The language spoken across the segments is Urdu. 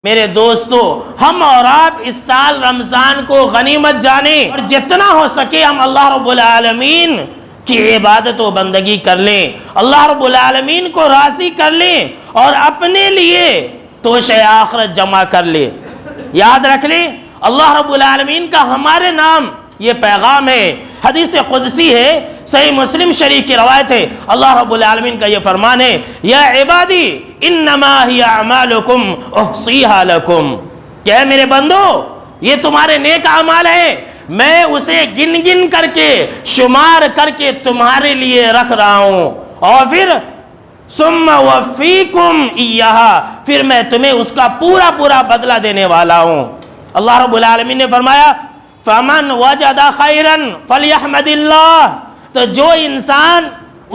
میرے دوستو، ہم اور آپ اس سال رمضان کو غنیمت جانیں اور جتنا ہو سکے ہم اللہ رب العالمین کی عبادت و بندگی کر لیں، اللہ رب العالمین کو راضی کر لیں اور اپنے لیے توشہ آخرت جمع کر لیں۔ یاد رکھ لیں، اللہ رب العالمین کا ہمارے نام یہ پیغام ہے، حدیث قدسی ہے، صحیح مسلم شریف کی روایت ہے، اللہ رب العالمین کا یہ فرمان ہے، یا عبادی انما ہی اعمالکم احصیہا لکم، کہ اے میرے بندو یہ تمہارے نیک اعمال ہیں، میں اسے گن گن کر کے شمار کر کے تمہارے لیے رکھ رہا ہوں، اور پھر ثم وفیکم ایہا، پھر میں تمہیں اس کا پورا پورا بدلہ دینے والا ہوں۔ اللہ رب العالمین نے فرمایا فَمَنْ وَجَدَ خَيْرًا فَلْيَحْمَدِ اللَّهِ، تو جو انسان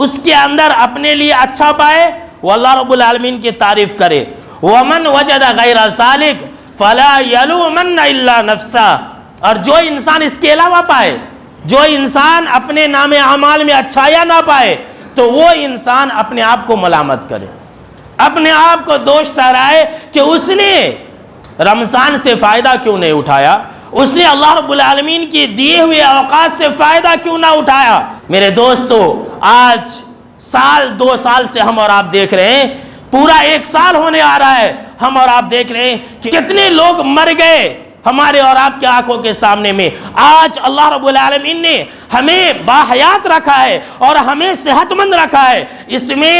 اس کے اندر اپنے لیے اچھا پائے وہ اللہ رب العالمین کی تعریف کرے، وَمَنْ وَجَدَ غَيْرَ ذَلِكَ فَلَا يَلُومَنَّ إِلَّا نَفْسَهُ، اور جو انسان اس کے علاوہ پائے، جو انسان اپنے نام اعمال میں اچھایا نہ پائے، تو وہ انسان اپنے آپ کو ملامت کرے، اپنے آپ کو دوش ٹھہرائے کہ اس نے رمضان سے فائدہ کیوں نہیں اٹھایا، اس نے اللہ رب العالمین کی دیے ہوئے اوقات سے فائدہ کیوں نہ اٹھایا۔ میرے دوستو، آج سال 2 سال سے ہم اور آپ دیکھ رہے ہیں، پورا 1 سال ہونے آ رہا ہے، ہم اور آپ دیکھ رہے ہیں کہ کتنے لوگ مر گئے ہمارے اور آپ کے آنکھوں کے سامنے میں۔ آج اللہ رب العالمین نے ہمیں باحیات رکھا ہے اور ہمیں صحت مند رکھا ہے، اس میں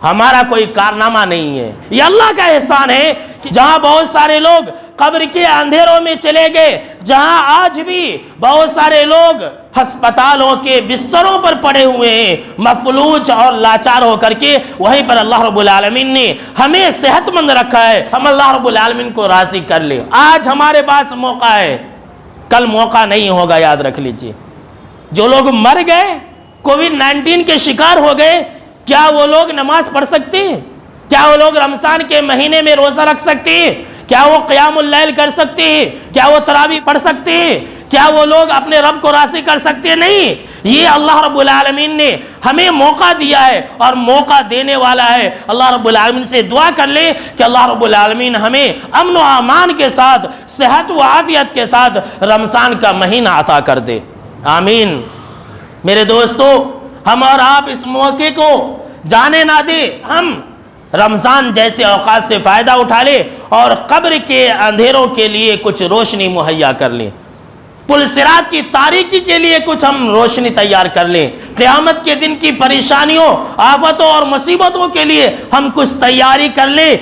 ہمارا کوئی کارنامہ نہیں ہے، یہ اللہ کا احسان ہے کہ جہاں بہت سارے لوگ قبر کے اندھیروں میں چلے گئے، جہاں آج بھی بہت سارے لوگ ہسپتالوں کے بستروں پر پڑے ہوئے ہیں مفلوج اور لاچار ہو کر کے، وہیں پر اللہ رب العالمین نے ہمیں صحت مند رکھا ہے، ہم اللہ رب العالمین کو راضی کر لیں۔ آج ہمارے پاس موقع ہے، کل موقع نہیں ہوگا، یاد رکھ لیجئے۔ جو لوگ مر گئے، کووڈ-19 کے شکار ہو گئے، کیا وہ لوگ نماز پڑھ سکتے ہیں؟ کیا وہ لوگ رمضان کے مہینے میں روزہ رکھ سکتے ہیں؟ کیا وہ قیام اللیل کر سکتے ہیں؟ کیا وہ تراویح پڑھ سکتے ہیں؟ کیا وہ لوگ اپنے رب کو راضی کر سکتے ہیں؟ نہیں، یہ اللہ رب العالمین نے ہمیں موقع دیا ہے اور موقع دینے والا ہے۔ اللہ رب العالمین سے دعا کر لیں کہ اللہ رب العالمین ہمیں امن و امان کے ساتھ، صحت و عافیت کے ساتھ رمضان کا مہینہ عطا کر دے، آمین۔ میرے دوستو، ہم اور آپ اس موقع کو جانے نہ دیں، ہم رمضان جیسے اوقات سے فائدہ اٹھا لیں اور قبر کے اندھیروں کے لیے کچھ روشنی مہیا کر لیں، پل صراط کی تاریکی کے لیے کچھ ہم روشنی تیار کر لیں، قیامت کے دن کی پریشانیوں، آفتوں اور مصیبتوں کے لیے ہم کچھ تیاری کر لیں۔